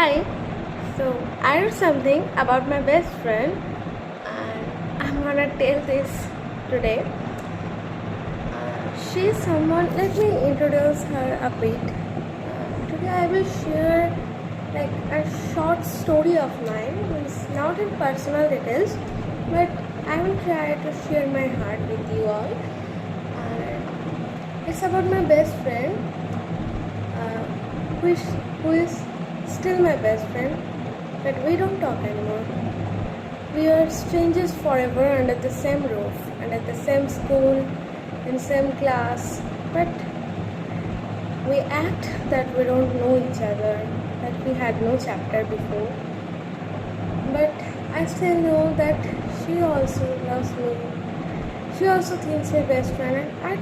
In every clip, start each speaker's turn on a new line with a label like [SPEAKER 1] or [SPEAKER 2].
[SPEAKER 1] Hi, so I wrote something about my best friend and I'm gonna tell this today. She's someone, let me introduce her a bit. Today I will share like a short story of mine. It's not in personal details, but I will try to share my heart with you all. It's about my best friend, uh, who is still my best friend, but we don't talk anymore. We are strangers forever under the same roof, under the same school, in same class, but we act that we don't know each other, that we had no chapter before. But I still know that she also loves me. She also thinks her best friend, and I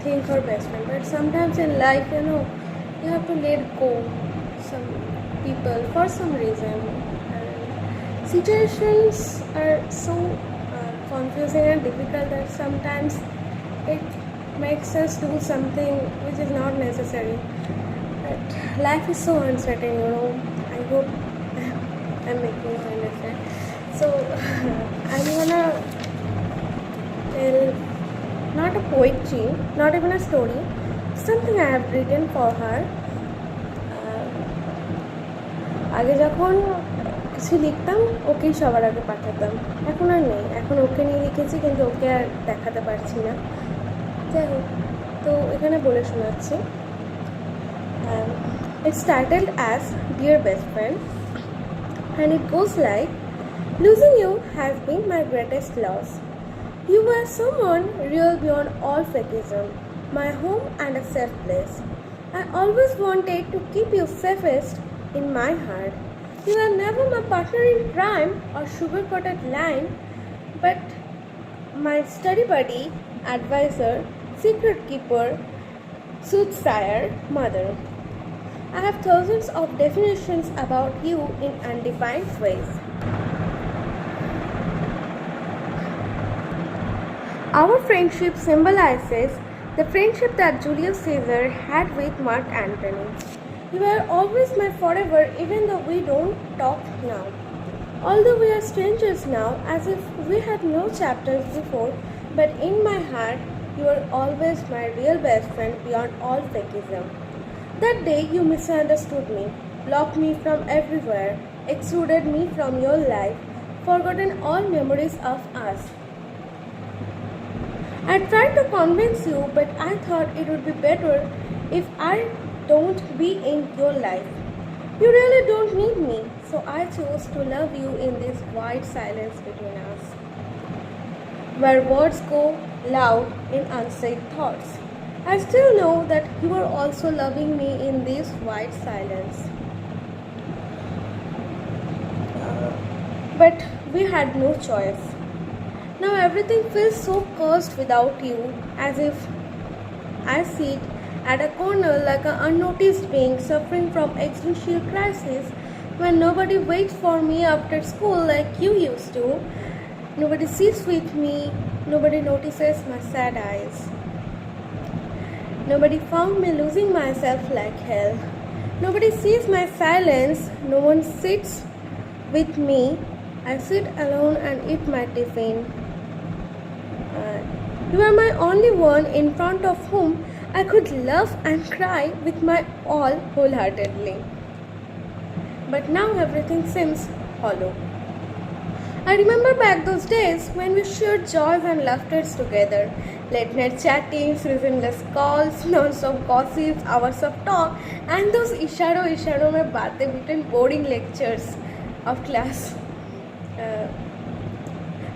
[SPEAKER 1] think her best friend. But sometimes in life, you have to let go some people for some reason. And situations are so confusing and difficult that sometimes it makes us do something which is not necessary. But life is so uncertain. I hope I'm making you understand. So I'm gonna tell not a poetry, not even a story, something I have written for her. আগে যখন কিছু লিখতাম ওকেই সবার আগে পাঠাতাম, এখন আর নেই। এখন ওকে নিয়ে লিখেছি কিন্তু ওকে আর দেখাতে পারছি না। যাই হোক, তো এখানে বলে শোনাচ্ছি। It's titled as Dear Best Friend and it goes like, losing you has been my greatest loss. You were someone real beyond all fakeism, my home and a safe place. I always wanted to keep you safest in my heart. You are never my partner in crime or sugar-coated line, but my study buddy, advisor, secret keeper, soothsayer, mother. I have thousands of definitions about you in undefined ways. Our friendship symbolizes the friendship that Julius Caesar had with Mark Antony. You are always my forever even though we don't talk now. Although we are strangers now, as if we had no chapters before, but in my heart, you are always my real best friend beyond all fakeism. That day you misunderstood me, blocked me from everywhere, excluded me from your life, forgotten all memories of us. I tried to convince you, but I thought it would be better if I don't be in your life. You really don't need me, so I chose to love you in this wide silence between us, where words go loud in unsaid thoughts. I still know that you are also loving me in this wide silence. But we had no choice. Now everything feels so cursed without you, as if I sit at a corner like an unnoticed being suffering from existential crisis when nobody waits for me after school like you used to. Nobody sits with me, nobody notices my sad eyes. Nobody found me losing myself like hell. Nobody sees my silence, no one sits with me. I sit alone and eat my tiffin. You are my only one in front of whom I could love and cry with my all wholeheartedly. But now everything seems hollow. I remember back those days when we shared joys and laughters together. Late night chatting, reasonless calls, non-stop gossips, hours of talk, and those isharo mein baatein between boring lectures of class.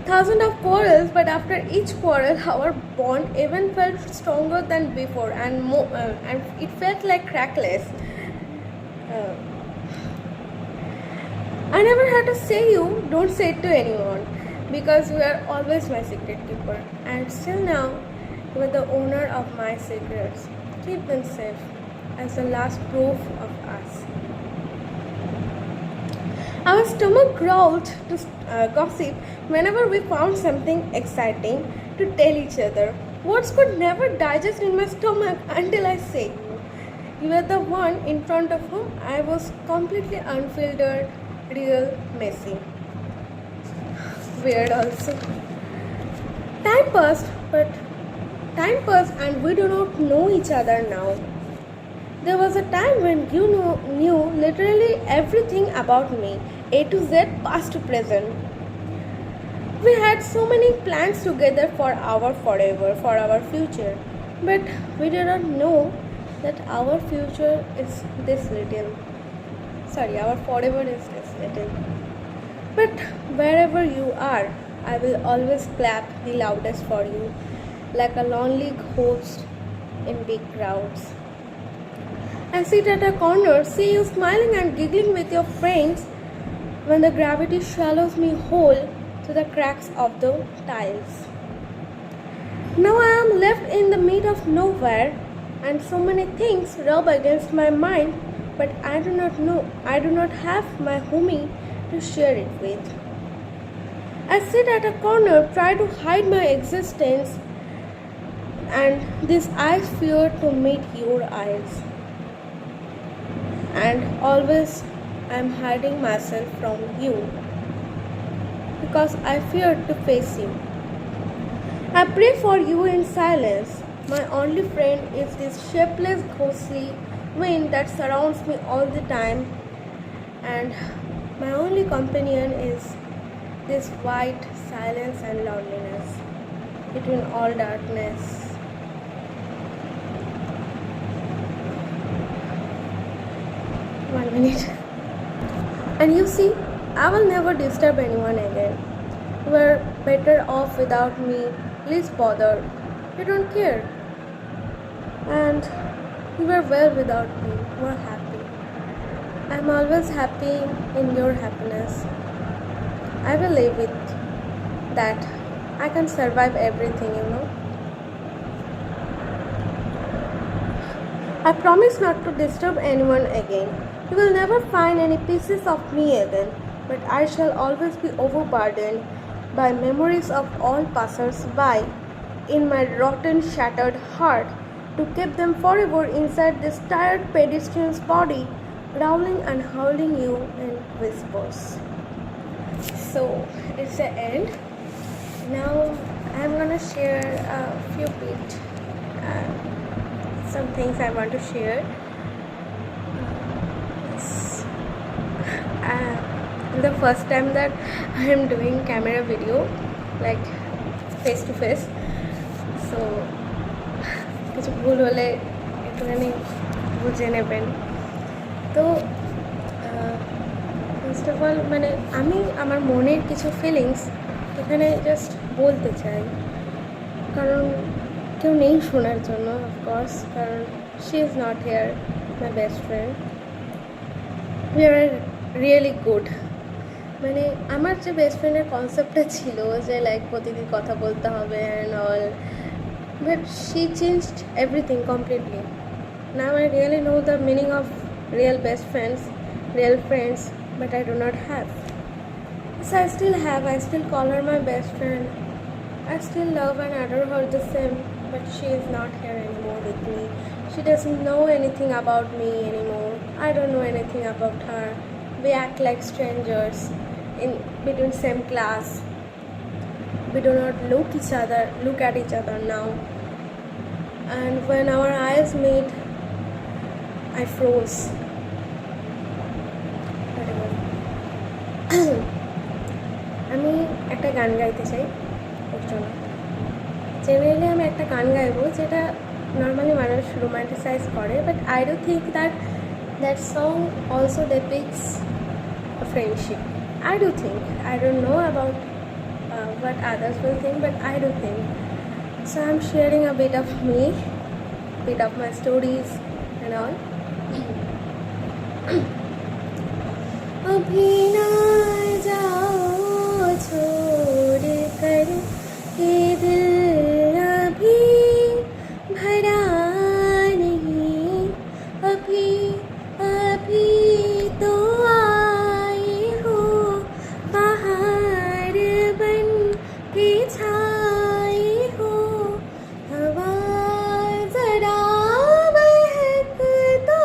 [SPEAKER 1] Thousands of quarrels, but after each quarrel, our bond even felt stronger than before, and it felt like crackless. I never had to say you, don't say it to anyone, because you are always my secret keeper, and still now, you are the owner of my secrets. Keep them safe as the last proof of us. Our stomach growled to gossip whenever we found something exciting to tell each other. Words could never digest in my stomach until I say you. You were the one in front of whom I was completely unfiltered, real, messy. Weird also. Time passed, but time passed and we do not know each other now. There was a time when you knew literally everything about me, A to Z, past to present. We had so many plans together for our forever, for our future, but we did not know that our future is this little. Sorry, our forever is this little. But wherever you are, I will always clap the loudest for you, like a lonely ghost in big crowds. I sit at a corner, see you smiling and giggling with your friends when the gravity swallows me whole to the cracks of the tiles. Now I am left in the middle of nowhere and so many things rub against my mind, but I do not have my homie to share it with. I sit at a corner, try to hide my existence, and these eyes fear to meet your eyes. And always I am hiding myself from you because I fear to face you. I pray for you in silence. My only friend is this shapeless, ghostly wind that surrounds me all the time, and my only companion is this white silence and loneliness between all darkness. One minute. And you see, I will never disturb anyone again. You are better off without me, least bothered. You don't care. And you are well without me. You are happy. I am always happy in your happiness. I will live with that. I can survive everything. I promise not to disturb anyone again. You will never find any pieces of me again, but I shall always be overburdened by memories of all passers-by in my rotten, shattered heart to keep them forever inside this tired pedestrian's body, growling and howling you in whispers. So, it's the end. Now, I'm gonna share a few some things I want to share. The first time that I am doing camera video, like face to face, so কিছু ভুল হলে একটুখানি বুঝে নেবেন। তো first of all মানে আমি আমার মনের কিছু ফিলিংস এখানে জাস্ট বলতে চাই, কারণ কেউ নেই শোনার জন্য, অফকোর্স, কারণ she is not here, my best friend. We are really good. মানে আমার যে বেস্ট ফ্রেন্ডের কনসেপ্টটা ছিল যে লাইক প্রতিদিন কথা বলতে হবে and all, but she changed everything completely. Now I really know the meaning of real best friends, real friends, but I do not have. Yes, I still call her my best friend. I still love and adore her the same, but she is not here anymore with me. She doesn't know anything about me anymore. I don't know anything about her. We act like strangers in between same class. We do not look at each other now. And when our eyes meet, I froze. আমি একটা গান গাইতে চাই ওর জন্য। Generally আমি একটা গান গাইবো যেটা নর্মালি মানুষ রোমান্টিসাইজ করে, but I do think that song also depicts a friendship. I do think. I don't know about what others will think, but I do think. So I'm sharing a bit of me, bit of my stories and all. अभी ना जाओ छोड़ कर ये दिल अभी भरा नहीं, अभी अभी तो आई हो बाहर बन के छाई हो, हवा जरा महक तो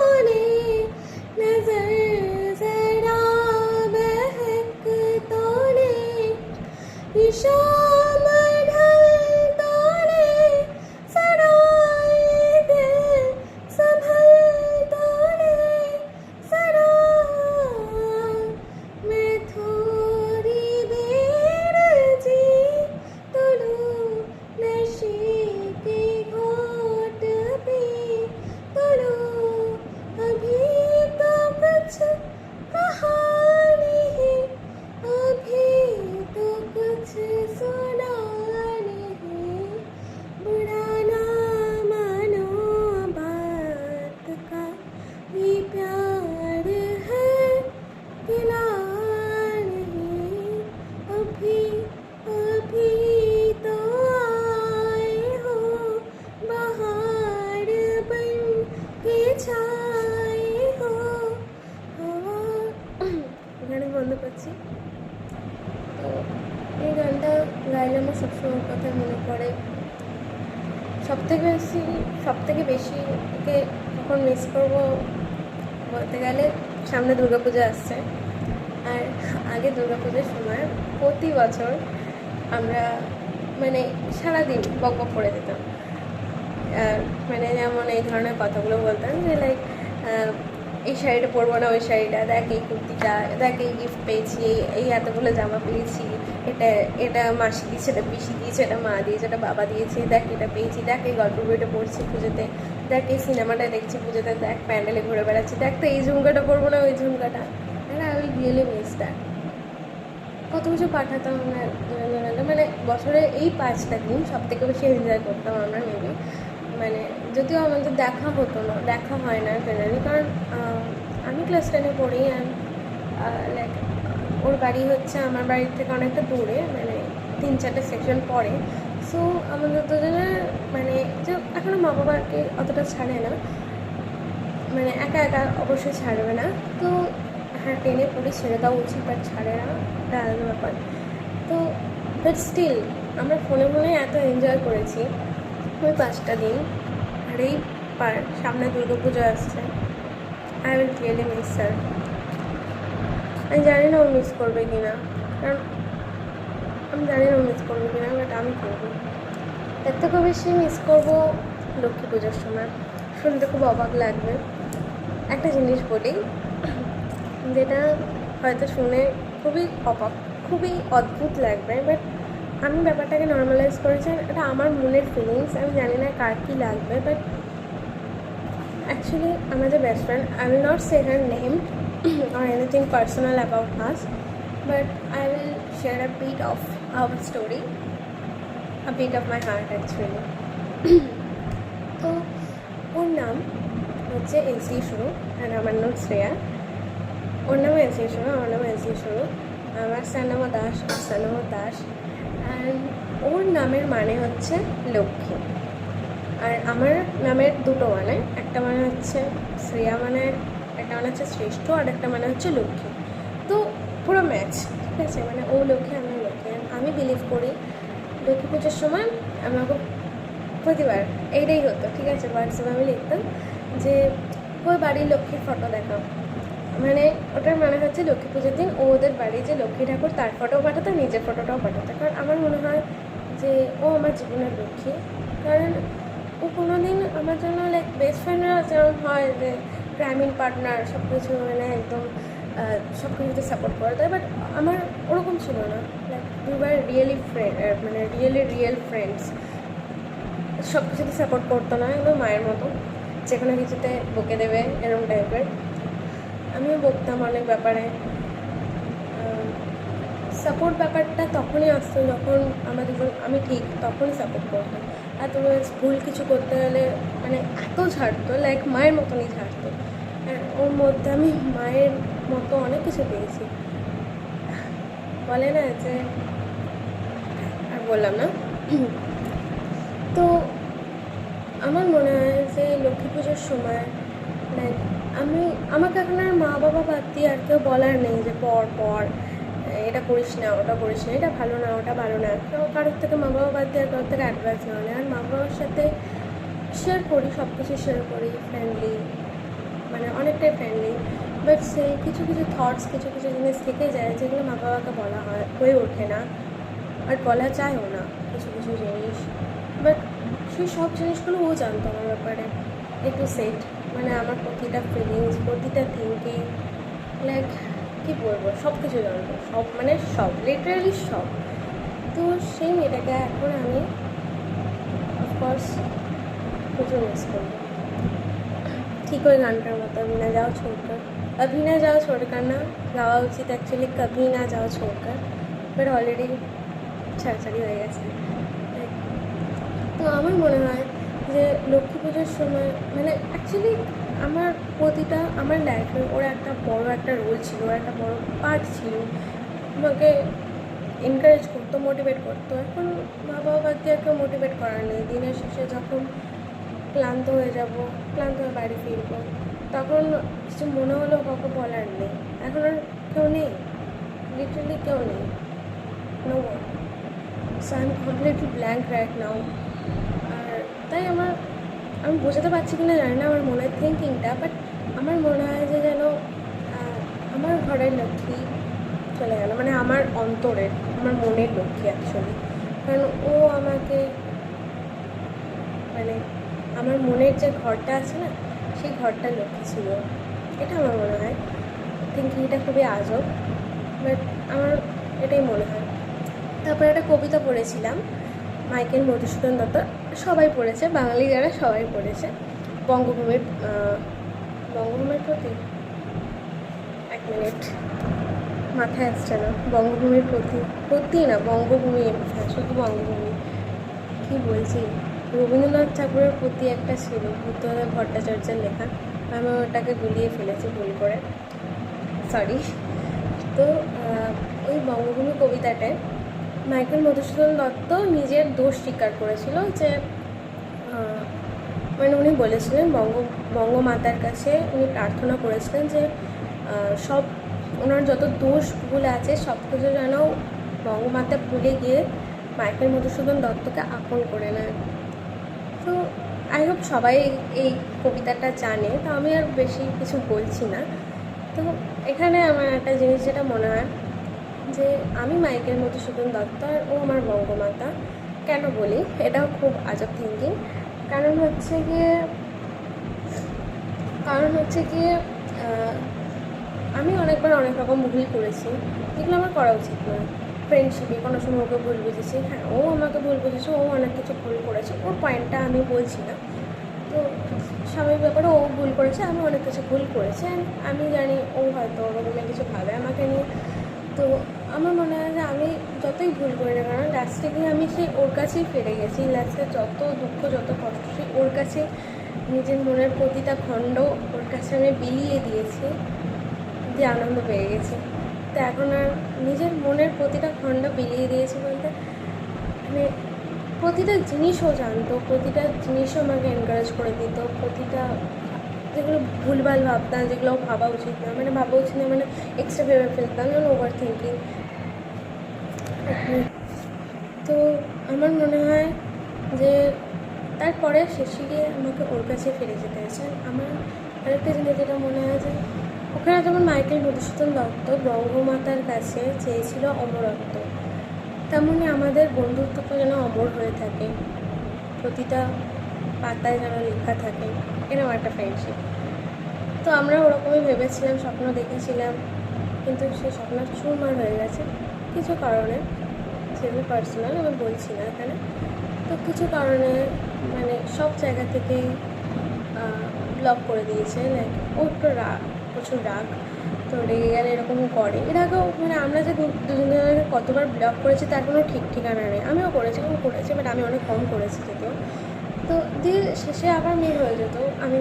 [SPEAKER 1] করছি। তো এই গানটা গাইলে আমার সবসময় কথা মনে পড়ে। সবথেকে বেশি ওকে কখন মিস করবো বলতে গেলে, সামনে দুর্গাপূজা আসছে। আর আগে দুর্গাপূজার সময় প্রতি বছর আমরা মানে সারাদিন বক বক করে দিতাম। মানে যেমন এই ধরনের কথাগুলো বলতাম যে লাইক এই শাড়িটা পরবো না, ওই শাড়িটা, দেখ এই কুর্তিটা, দেখ এই গিফট পেয়েছি, এই এতগুলো জামা পেয়েছি, এটা মাসি দিয়েছে, এটা পিসি দিয়েছে, এটা মা দিয়েছে, এটা বাবা দিয়েছে, দেখ এটা পেয়েছি, দেখ এই গল্প বইটা পড়ছি পুজোতে, দেখ এই সিনেমাটা দেখছি পুজোতে, দেখ প্যান্ডেলে ঘুরে বেড়াচ্ছি, দেখ তো এই ঝুমকাটা পরবো না, ওই ঝুমকাটা। আর I will really miss that. কত কিছু পাঠাতাম আমরা দুজনে, মানে বছরে এই 5টা দিন সব থেকে বেশি এনজয় করতাম আমরা মেবি। মানে যদিও আমাদের দেখা হতো না, দেখা হয় না জেনারেলি, কারণ আমি ক্লাস 10-এ পড়ি। অ্যান্ড লাইক ওর বাড়ি হচ্ছে আমার বাড়ির থেকে অনেকটা দূরে, মানে 3-4টে সেকশন পড়ে। সো আমাদের দুজনের মানে যে এখনও মা বাবাকে অতটা ছাড়ে না, মানে একা একা অবশ্যই ছাড়বে না। তো হ্যাঁ, 10-এ পড়ি, ছেড়ে দেওয়া উচিত, বাট ছাড়ে না, এটা আলাদা ব্যাপার। তো বাট স্টিল আমরা ফোনে ফোনে এত এনজয় করেছি ওই 5টা দিন। আর এই সামনে দুর্গাপুজো আসছে, I will really miss sir. আমি জানি না ও মিস করবে কি না, কারণ আমি জানি না ও মিস করবে কি না, বাট আমি করবো। এর থেকেও বেশি মিস করবো লক্ষ্মী পুজোর সময়। শুনতে খুব অবাক লাগবে, একটা জিনিস বলি যেটা হয়তো শুনে খুবই অদ্ভুত লাগবে, বাট আমি ব্যাপারটাকে নর্মালাইজ করেছি। এটা আমার মনের ফিলিংস, আমি জানি না কার কী লাগবে, বাট অ্যাকচুয়ালি আমার যে best friend, I will not say her name or anything personal about us, but I will share a bit of our story, a bit of my heart actually. তো ওর নাম হচ্ছে AC শুরু, আর আমার নাম শ্রেয়া। ওর নামও AC শুরু, আমার নামও এসি শুরু। আমার সানামা দাস, ওর সানামা দাস। অ্যান্ড ওর নামের মানে হচ্ছে লক্ষ্মী। আর আমার নামের দুটো মানে, একটা মানে হচ্ছে শ্রেয়া, মানে একটা মানে হচ্ছে শ্রেষ্ঠ, আর একটা মানে হচ্ছে লক্ষ্মী। তো পুরো ম্যাচ, ঠিক আছে? মানে ও লক্ষ্মী, আমি লক্ষ্মী। আমি বিলিভ করি লক্ষ্মী পুজোর সময় আমাকে প্রতিবার এইটাই হতো, ঠিক আছে? হোয়াটসঅ্যাপে আমি লিখতাম যে ওই বাড়ির লক্ষ্মীর ফটো দেখাও, মানে ওটার মানে হচ্ছে লক্ষ্মী পুজোর দিন ওদের বাড়ি যে লক্ষ্মী ঠাকুর তার ফটোও পাঠাতো, নিজের ফটোটাও পাঠাতো। কারণ আমার মনে হয় যে ও আমার জীবনের লক্ষ্মী। কারণ ও কোনো দিন আমার জন্য লাইক বেস্ট ফ্রেন্ডরা যেমন হয় যে গ্রামীণ পার্টনার, সব কিছু মানে একদম সব কিছুতে সাপোর্ট করে দেয়, বাট আমার ওরকম ছিল না। Like we were really friend, মানে রিয়েল ফ্রেন্ডস। সব কিছুতে সাপোর্ট করতো না, একদম মায়ের মতো, যে কোনো কিছুতে বকে দেবে এরকম টাইপের। আমিও বকতাম অনেক ব্যাপারে। সাপোর্ট ব্যাপারটা তখনই আসতো যখন আমি ঠিক তখনই সাপোর্ট করতাম। আদারওয়াইজ ভুল কিছু করতে গেলে মানে এত ছাড়তো, লাইক মায়ের মতনই ছাড়তো। আর ওর মধ্যে আমি মায়ের মতো অনেক কিছু পেয়েছি। বলে না যে, আর বললাম না। তো আমার মনে হয় যে লক্ষ্মী পুজোর সময় লাইক আমাকে এখন আর মা বাবা বাদ দিয়ে আর কেউ বলার নেই যে পর এটা করিস না, ওটা করিস না, এটা ভালো না, ওটা ভালো না। কারোর থেকে মা বাবা বাদ দিয়ে আর কারোর থেকে অ্যাডভাইস নেওয়া নেই। আর মা বাবার সাথে শেয়ার করি, সব কিছু শেয়ার করি, ফ্রেন্ডলি, মানে অনেকটাই ফ্রেন্ডলি। বাট সেই কিছু থটস, কিছু জিনিস থেকে যায় যেগুলো মা বাবাকে বলা হয়ে ওঠে না, আর বলা চায়ও না কিছু জিনিস। বাট সেই সব জিনিসগুলো ও জানতো আমার ব্যাপারে একটু সেট, মানে আমার প্রতিটা ফিলিংস, প্রতিটা থিঙ্কিং, লাইক কী বলবো, সব কিছু জানতো, সব লিটারালি সব। তো সেই মেয়েটাকে এখন আমি অফকোর্স প্রচুর মিস করবো। ঠিক ওই গানটার মতো, अभी ना जाओ छोड़कर না গাওয়া উচিত অ্যাকচুয়ালি, কভি না যাও ছোড়কর, বাট অলরেডি ছাড়াছাড়ি হয়ে গেছে। তো আমার মনে হয় যে লক্ষ্মী পুজোর সময় মানে অ্যাকচুয়ালি আমার লাইফে ওর একটা বড় একটা রোল ছিল, ওর একটা বড় পার্ট ছিল। আমাকে এনকারেজ করতো, মোটিভেট করতো। এখন মা বাবা বাদ দিয়ে কেউ মোটিভেট করার নেই। দিনের শেষে যখন ক্লান্ত হয়ে বাড়ি ফিরবো, তখন কিছু মনে হলেও কাউকে বলার নেই, এখন আর কেউ নেই। লিটারালি কেউ নেই, no one. So I am completely blank right now. আর তাই আমি বোঝাতে পারছি কিনা জানি না আমার মনের থিঙ্কিংটা, বাট আমার মনে হয় যে যেন আমার ঘরের লক্ষ্মী চলে গেল, মানে আমার অন্তরের, আমার মনের লক্ষ্মী অ্যাকচুয়ালি। কারণ ও আমাকে, মানে আমার মনের যে ঘরটা আছে না, সেই ঘরটার লক্ষ্মী ছিল, এটা আমার মনে হয়। থিঙ্কিংটা খুবই আজব, বাট আমার এটাই মনে হয়। তারপরে একটা কবিতা পড়েছিলাম, মাইকেল মধুসূদন দত্ত, সবাই পড়েছে, বাঙালি যারা সবাই পড়েছে, বঙ্গভূমির প্রতি, এক মিনিট মাথায় আসছে না, বঙ্গভূমির প্রতি না, বঙ্গভূমি, হ্যাঁ শুধু বঙ্গভূমি, কী বলছি, রবীন্দ্রনাথ ঠাকুরের প্রতি একটা ছিল, বুদ্ধদেব ভট্টাচার্যের লেখা, আমি ওটাকে গুলিয়ে ফেলেছি ভুল করে, সরি। তো ওই বঙ্গভূমি কবিতাটায় মাইকেল মধুসূদন দত্ত নিজের দোষ স্বীকার করেছিল, যে মানে উনি বলেছিলেন বঙ্গমাতার কাছে উনি প্রার্থনা করেছিলেন যে সব ওনার যত দোষ ভুল আছে সব কিছু যেন বঙ্গমাতা ভুলে গিয়ে মাইকেল মধুসূদন দত্তকে আপন করে নেয়। তো আই হোপ সবাই এই কবিতাটা জানে, তো আমি আর বেশি কিছু বলছি না। তো এখানে আমার একটা জিনিস যেটা মনে হয় যে আমি মাইকেল মধুসূদন দত্ত আর ও আমার বঙ্গমাতা কেন বলি, এটাও খুব আজব থিঙ্কিং। কারণ হচ্ছে গিয়ে আমি অনেকবার অনেক রকম ভুল করেছি, যেগুলো আমার করা উচিত নয়। ফ্রেন্ডশিপে কোনো সময় ওকে ভুল বুঝেছি, হ্যাঁ ও আমাকে ভুল বুঝেছে, ও অনেক কিছু ভুল করেছে, ওর পয়েন্টটা আমি বলছি না। তো স্বাভাবিক ব্যাপারে ও ভুল করেছে, আমি অনেক কিছু ভুল করেছি, অ্যান্ড আমি জানি ও হয়তো ওরকমই কিছু ভাবে আমাকে নিয়ে। তো আমার মনে হয় যে আমি যতই ভুল করি না কারণ লাস্টে গিয়ে আমি সেই ওর কাছেই ফিরে গেছি, লাস্টে যত দুঃখ যত কষ্ট সেই ওর কাছে, নিজের মনের প্রতিটা খণ্ড ওর কাছে আমি বিলিয়ে দিয়েছি, দিয়ে আনন্দ পেয়ে গেছি। তো এখন আর নিজের মনের প্রতিটা খণ্ড বিলিয়ে দিয়েছি বলতে, মানে প্রতিটা জিনিসও জানতো, প্রতিটা জিনিসও আমাকে এনকারেজ করে দিত, প্রতিটা যেগুলো ভুলভাল ভাবতাম, যেগুলো ভাবা উচিত না, মানে এক্সট্রা ভেবে ফেলতাম, যেমন ওভার থিঙ্কিং। তো আমার মনে হয় যে তারপরে শেষে গিয়ে আমাকে ওর কাছে ফিরে যেতে হয়েছে। আমার আরেকটা জিনিস যেটা মনে হয় যে ওখানে যেমন মাইকেল মধুসূদন দত্ত বঙ্গমাতার কাছে চেয়েছিল অমরত্ব, তেমনই আমাদের বন্ধুত্বটা যেন অমর হয়ে থাকে, প্রতিটা পাতায় যেন লেখা থাকে, এরকম একটা ফ্রেন্ডশিপ। তো আমরা ওরকমই ভেবেছিলাম, স্বপ্ন দেখেছিলাম, কিন্তু সেই স্বপ্ন চুরমার হয়ে গেছে কিছু কারণে, সেগুলো পার্সোনাল আমি বলছি না এখানে। তো কিছু কারণে মানে সব জায়গা থেকেই ব্লক করে দিয়েছে, লাইক ও একটু প্রচুর রাগ, তো রেগে গেলে এরকম করে। এর আগেও মানে আমরা যে দুজনকে কতবার ব্লক করেছি তার কোনো ঠিক ঠিকানা নেই, আমিও করেছি, ও করেছে, বাট আমি অনেক কম করেছি যদিও। তো দিয়ে শেষে আবার মেয়ে হয়ে যেত, আমি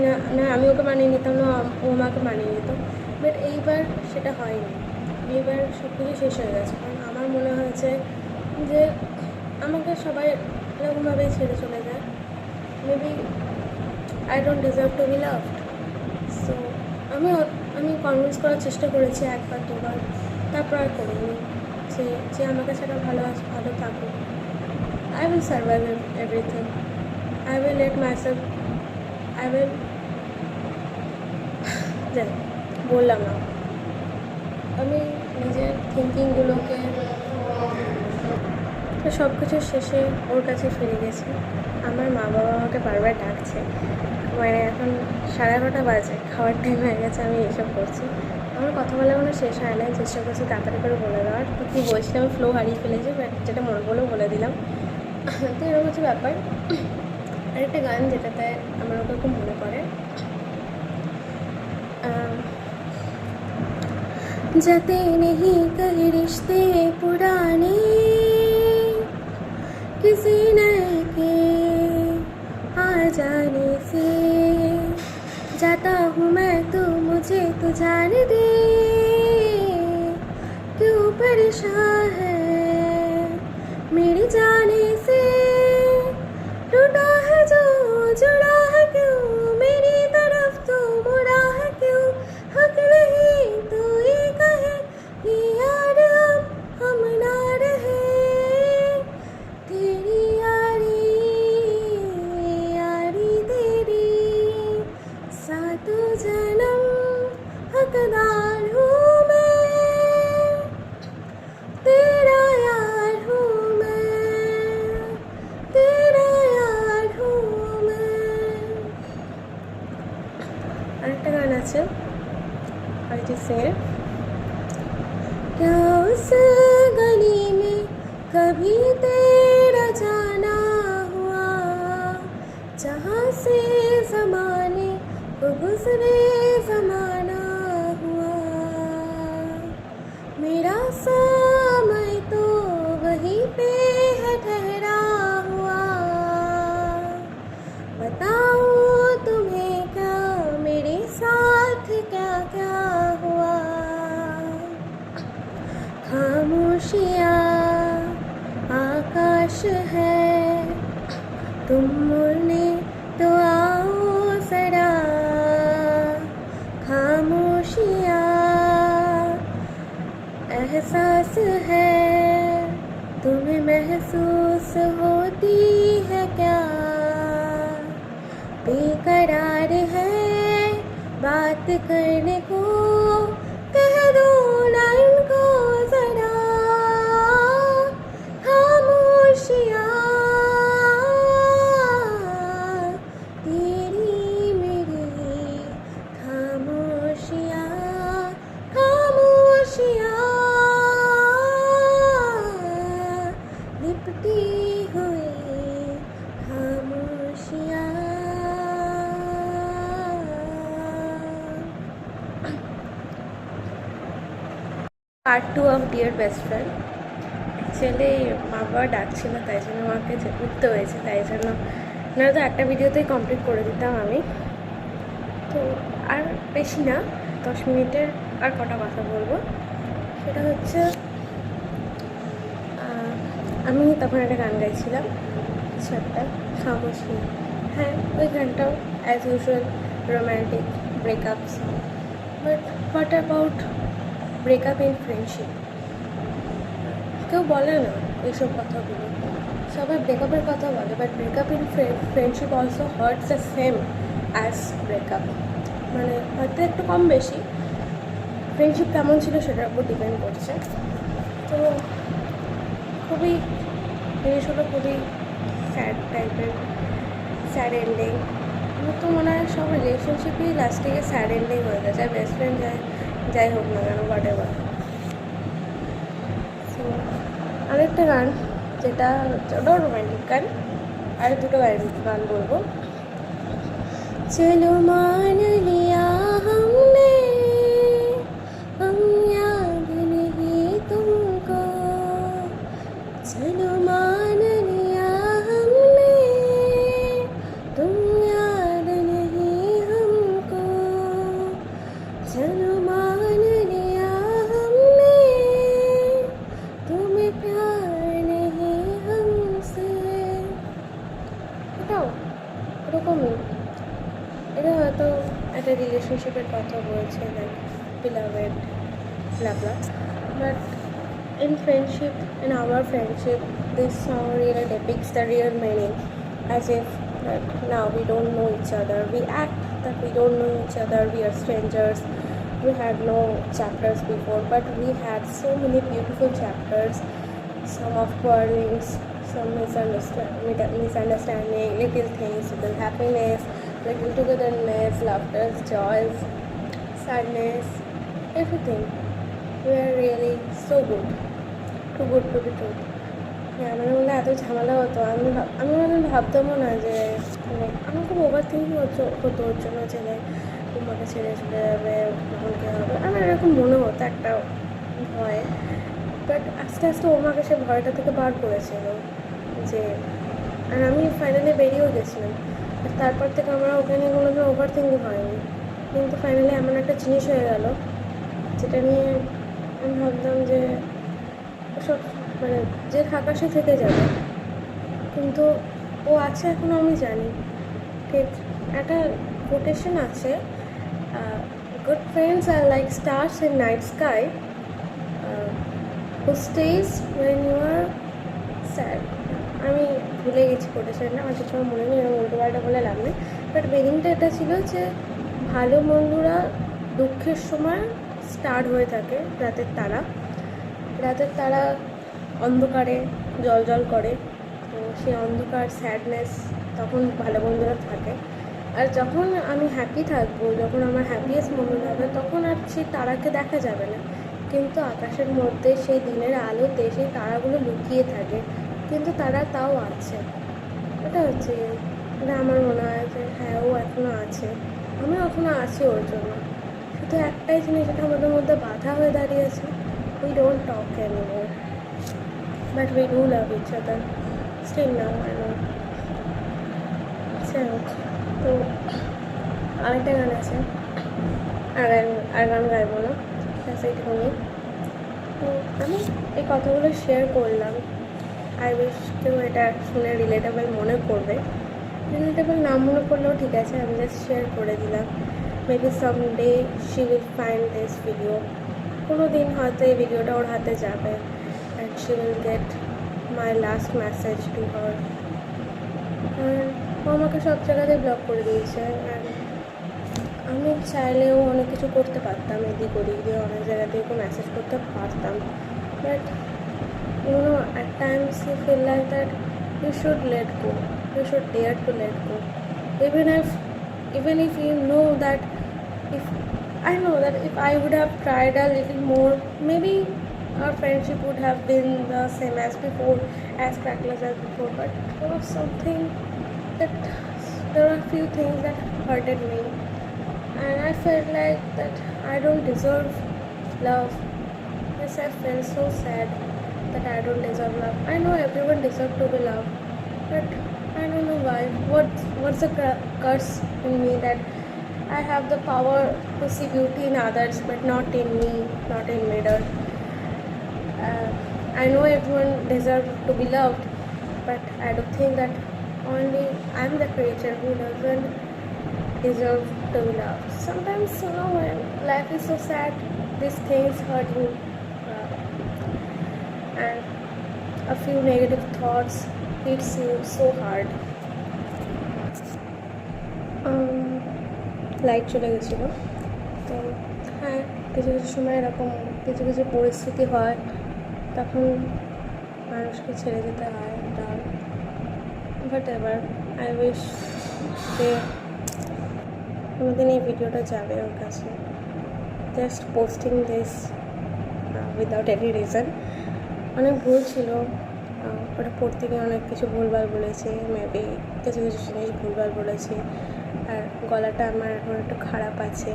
[SPEAKER 1] আমি ওকে মানিয়ে নিতাম, না ও আমাকে মানিয়ে নিত, বাট এইবার সেটা হয়নি। এইবার সব কিছু শেষ হয়ে গেছে, কারণ আমার মনে হয়েছে যে আমাকে সবাই এরকমভাবেই ছেড়ে চলে যায়, maybe I don't deserve to be loved. So আমি কনভিন্স করার চেষ্টা করেছি একবার দুবার, তারপর আর করিনি যে আমাকে সেটা ভালো থাকুক। I will survive everything, I will let myself, বললাম না, আমি নিজের থিঙ্কিংগুলোকে সব কিছু শেষে ওর কাছে ফিরে গেছি। আমার মা বাবা আমাকে বারবার ডাকছে, মানে এখন 11:30 বাজে, খাওয়ার টাইম হয়ে গেছে, আমি এইসব করছি। আমার কথা বলা কোনো শেষ হয় না, চেষ্টা করছি তাড়াতাড়ি করে বলে দেওয়ার। তো কী বলছিলাম, ফ্লো হারিয়ে ফেলেছি, বাট যেটা মনে বলেও বলে দিলাম। তো এরকম হচ্ছে ব্যাপার। আরেকটা গান যেটাতে আমার ওকে খুব মনে পড়ে, जाते नहीं कहीं रिश्ते पुराने, किसी नए के आ जाने से, जाता हूँ मैं तो मुझे तो जान दे, क्यों परेशान है मेरी जाने से, टूटा है जो जुड़ा है क्यों मेरी तरफ तो मुड़ा है क्यों, हक नहीं तो ये कहे कि याद उस गली में कभी तेरा जाना हुआ, जहाँ से ज़माने को गुज़रे ज़माना हुआ। मेरा समय तो वहीं पे है ठहरा हुआ, बताऊँ तुम्हें क्या मेरे साथ क्या क्या हुआ। खामोशियाँ आकाश है, तुम मुड़ने तो आओ ज़रा। खामोशियाँ एहसास है, तुम्हें महसूस होती है क्या। बेकरार है बात करने को, कह दो ना इनको ज़रा। खामोशियाँ तेरी मेरी, खामोशियाँ खामोशियाँ लिपटी हुई खामोशियाँ। Part 2 of dear best friend. Actually মা বাবা ডাকছিল, তাই জন্য আমাকে উঠতে হয়েছে, তাই জন্য নয়তো একটা ভিডিওতেই কমপ্লিট করে দিতাম আমি। তো আর বেশি না, 10 মিনিটের আর কটা কথা বলবো। সেটা হচ্ছে আমি তখন একটা গান গাইছিলাম, কিছু একটা খামোশি। হ্যাঁ, ওই গানটাও as usual romantic breakup song. But what about breakup in friendship? কেউ বলে না এইসব কথাগুলো, সবাই ব্রেকআপের কথা বলে, but breakup in friendship also hurts the same as breakup. মানে হয়তো একটু কম বেশি, ফ্রেন্ডশিপ কেমন ছিল সেটার উপর ডিপেন্ড করছে। তো খুবই জিনিসগুলো খুবই স্যাড টাইপের, স্যাড এন্ডিং। আমার তো মনে হয় সব রিলেশনশিপই লাস্টে গিয়ে স্যাড এন্ডিং হয়ে যায়, চাই বেস্ট ফ্রেন্ড যাই হোক না কেন, হোয়াট এভার। সো আরেকটা গান যেটা ওটাও রোম্যান্টিক গান, আর দুটো গান বলবো। चलो मान लिया हमने, हम याद नहीं तुमको। चलो मान लिया हमने, तुम याद नहीं हमको। चलो मान लिया हमने, तुम्हें प्यार नहीं हमसे। এটাও ওরকমই, এটা হয়তো একটা রিলেশনশিপের কথা বলছে, like beloved blah blah, but in friendship, in our friendship, this song really depicts the real meaning, as if that now we don't know each other, we act that we don't know each other, we are strangers, we had no chapters before, but we had so many beautiful chapters, some of quarrelings, some misunderstanding, little things, little happiness, little togetherness, laughter, joys, sadness, everything. We are really so good, too good to be true. হ্যাঁ, আমার মনে এত ঝামেলা হতো, আমি মানে ভাবতামও না যে মানে আমার খুব ওভার থিঙ্কিং হতো ওর জন্য, যে তোমাকে ছেড়ে চলে যাবে, তখন কী হবে, আমার এরকম মনে হতো একটা ভয়। বাট আস্তে আস্তে ও আমাকে সে ভয়টা থেকে বার করেছিল, যে আর আমি ফাইনালি বেরিয়েও গেছিলাম। তারপর থেকে আমার ওকে নিয়ে কোনোদিন ওভার থিঙ্কিং হয়নি। কিন্তু ফাইনালি এমন একটা জিনিস হয়ে গেল যেটা নিয়ে আমি ভাবতাম যে সব মানে যে থাকা সে থেকে যাবে, কিন্তু ও আছে এখনও, আমি জানি। ঠিক একটা কোটেশন আছে, good friends are like stars in night sky, who stays when you are sad. আমি ভুলে গেছি কোটেশনটা, আমার কিছু মনে নেই, এরকম উল্টো পাল্টা বলে লাভ নেই। বাট মিনিংটা এটা ছিল যে ভালো বন্ধুরা দুঃখের সময় স্টার হয়ে থাকে, রাতের তারা অন্ধকারে জ্বল করে, তো সেই অন্ধকার স্যাডনেস তখন ভালো বন্ধুরা থাকে। আর যখন আমি হ্যাপি থাকবো, যখন আমার হ্যাপিয়েস্ট মোমেন্ট হবে, তখন আর সেই তারাকে দেখা যাবে না, কিন্তু আকাশের মধ্যে সেই দিনের আলোতে সেই তারাগুলো লুকিয়ে থাকে, কিন্তু তারা তাও আছে। এটা হচ্ছে এটা আমার মনে হয় যে হ্যাঁ, ও এখনও আছে, আমি এখনও আছি ওর জন্য। শুধু একটাই জিনিস যেটা আমাদের মধ্যে বাধা হয়ে দাঁড়িয়েছে, we don't talk anymore, but we do love each other still now, I know. যাই হোক, তো আরেকটা গান আছে, আর গান গাইবো না, এইটুকুনি। তো আমি এই কথাগুলো শেয়ার করলাম, আই উইশ কেউ এটা শুনে রিলেটেবল মনে করবে। রিলেটেবল না মনে করলেও ঠিক আছে, আমি জাস্ট শেয়ার করে দিলাম। Maybe someday she will find this video, কোনো দিন হয়তো এই ভিডিওটা ওর হাতে যাবে and she will get my last message to her. ও আমাকে সব জায়গাতে ব্লক করে দিয়েছে, অ্যান্ড আমি চাইলেও অনেক কিছু করতে পারতাম, এদিক ওদিক দিয়ে অনেক জায়গা থেকে মেসেজ করতে পারতাম, but you know, at times you feel like that you should let go, you should dare to let go, even if you know that if I know that if I would have tried a little more, maybe our friendship would have been the same as before, as crackless as before, but there was something that there are a few things that hurted me, and I felt like that I don't deserve love. Yes, I felt so sad that I don't deserve love. I know everyone deserves to be loved, but I don't know why. What's the curse in me that I have the power to see beauty in others, but not in me, not in mirror. I know everyone deserves to be loved, but I don't think that only I'm the creature who doesn't deserve to be loved. Sometimes, you know, when life is so sad, these things hurt you. And a few negative thoughts hits you so hard. Light চলে গেছিলো, তো হ্যাঁ, কিছু কিছু সময় এরকম কিছু কিছু পরিস্থিতি হয়, তখন মানুষকে ছেড়ে যেতে হয়। বাট এবার আই উইশ যে কোনোদিন এই ভিডিওটা যাবে ওর কাছে, just posting this without any reason. অনেক ভুল ছিল, ওটা পড়তে গিয়ে অনেক কিছু ভুলভাল বলেছি, মেবি কিছু কিছু জিনিস ভুলভাল বলেছি, আর গলাটা আমার এখন একটু খারাপ আছে,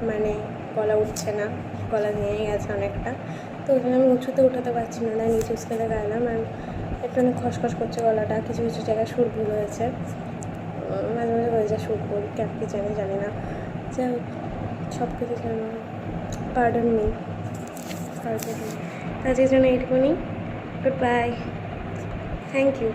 [SPEAKER 1] মানে গলা উঠছে না, গলা ভেঙে গেছে অনেকটা, তো ওই জন্য আমি উঁচুতে উঠাতে পারছি না, তাই নিচু স্কেলে গাইলাম। আর একটু অনেক খসখস করছে গলাটা, কিছু কিছু জায়গায় সুর ভুল হয়েছে, মাঝে মাঝে হয়ে যায় সুর ভুল, কেন কি জানি না। যাই হোক, সব কিছু যেন পার্ডন মি, আজকের জন্য এইটুকুনি। Goodbye. Thank you.